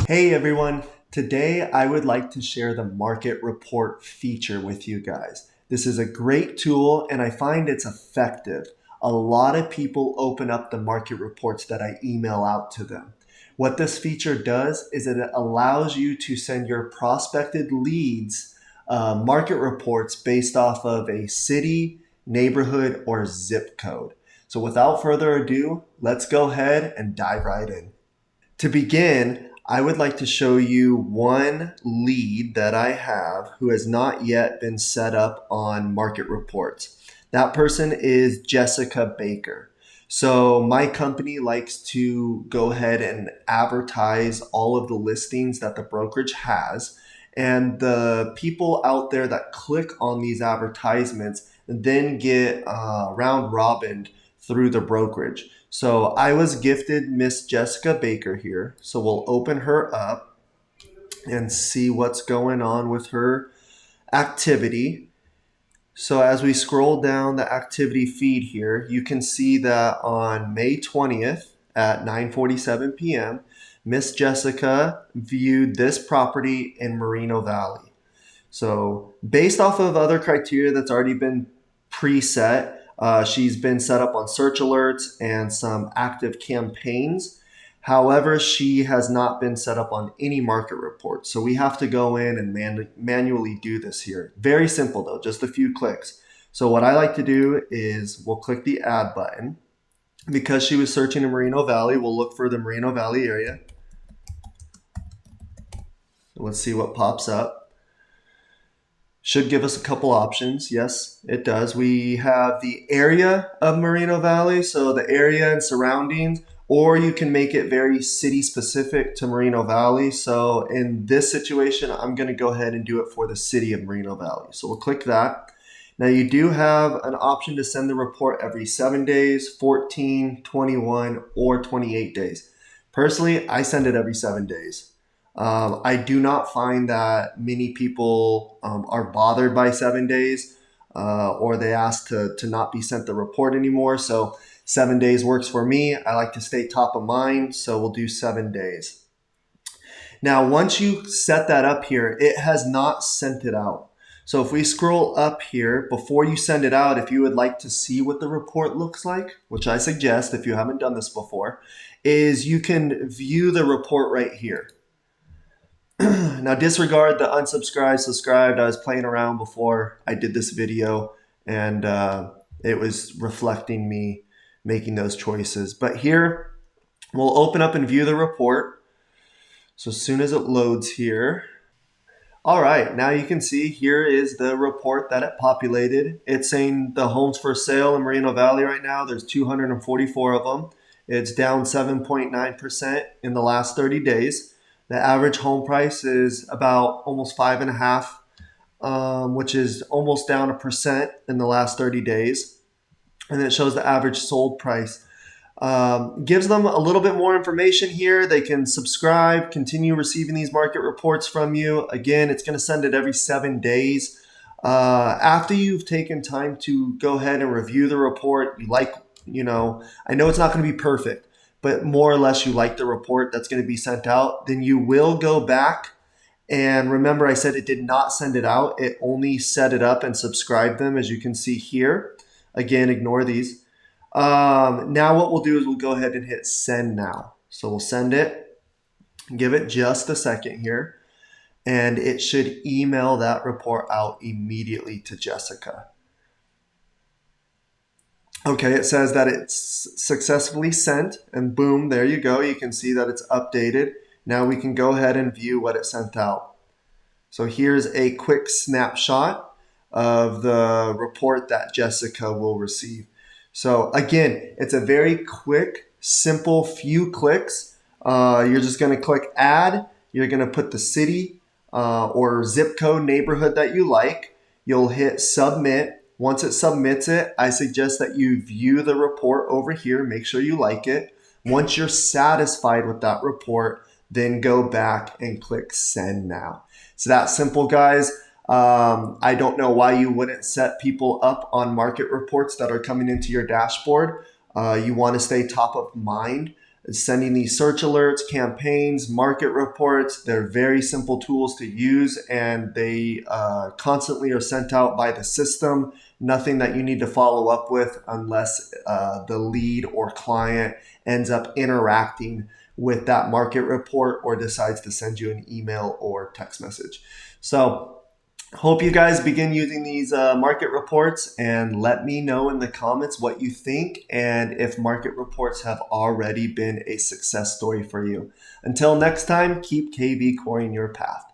Hey everyone, today I would like to share the market report feature with you guys. This is a great tool and I find it's effective. A lot of people open up the market reports that I email out to them. What this feature does is it allows you to send your prospected leads market reports based off of a city, neighborhood, or zip code. So without further ado, let's go ahead and dive right in. To begin, I would like to show you one lead that I have who has not yet been set up on market reports. That person is Jessica Baker. So my company likes to go ahead and advertise all of the listings that the brokerage has. And the people out there that click on these advertisements then get round robined through the brokerage. So I was gifted Miss Jessica Baker here. So we'll open her up and see what's going on with her activity. So as we scroll down the activity feed here, you can see that on May 20th at 9:47 p.m., Miss Jessica viewed this property in Moreno Valley. So based off of other criteria that's already been preset, she's been set up on search alerts and some active campaigns. However, she has not been set up on any market reports. So we have to go in and manually do this here. Very simple though, just a few clicks. So what I like to do is we'll click the add button. Because she was searching in Moreno Valley, we'll look for the Moreno Valley area. Let's see what pops up. Should give us a couple options. Yes, it does. We have the area of Moreno Valley, so the area and surroundings, or you can make it very city specific to Moreno Valley. So in this situation, I'm going to go ahead and do it for the city of Moreno Valley. So we'll click that. Now you do have an option to send the report every 7 days, 14, 21, or 28 days. Personally, I send it every 7 days. I do not find that many people are bothered by 7 days or they ask to not be sent the report anymore. So 7 days works for me. I like to stay top of mind, so we'll do 7 days. Now, once you set that up here, it has not sent it out. So if we scroll up here, before you send it out, if you would like to see what the report looks like, which I suggest if you haven't done this before, is you can view the report right here. Now disregard the unsubscribed, subscribed. I was playing around before I did this video and it was reflecting me making those choices. But here we'll open up and view the report. So as soon as it loads here. All right, now you can see here is the report that it populated. It's saying the homes for sale in Moreno Valley right now, there's 244 of them. It's down 7.9% in the last 30 days. The average home price is about almost 5.5, which is almost down 1% in the last 30 days. And it shows the average sold price. Gives them a little bit more information here. They can subscribe, continue receiving these market reports from you. Again, it's going to send it every 7 days. After you've taken time to go ahead and review the report, I know it's not going to be perfect, but more or less you like the report that's going to be sent out, then you will go back. And remember, I said it did not send it out. It only set it up and subscribed them, as you can see here. Again, ignore these. Now what we'll do is we'll go ahead and hit send now. So we'll send it, give it just a second here, and it should email that report out immediately to Jessica. Okay, it says that it's successfully sent, and boom, there you go. You can see that it's updated. Now we can go ahead and view what it sent out. So here's a quick snapshot of the report that Jessica will receive. So again, it's a very quick, simple few clicks. You're just going to click add. You're going to put the city or zip code neighborhood that you like. You'll hit submit. Once it submits it, I suggest that you view the report over here. Make sure you like it. Once you're satisfied with that report, then go back and click send now. So that's simple, guys. I don't know why you wouldn't set people up on market reports that are coming into your dashboard. You want to stay top of mind. sending these search alerts, campaigns, market reports. They're very simple tools to use, and they constantly are sent out by the system. Nothing that you need to follow up with unless the lead or client ends up interacting with that market report or decides to send you an email or text message. So hope you guys begin using these market reports, and let me know in the comments what you think and if market reports have already been a success story for you. Until next time, keep KvCoring your path.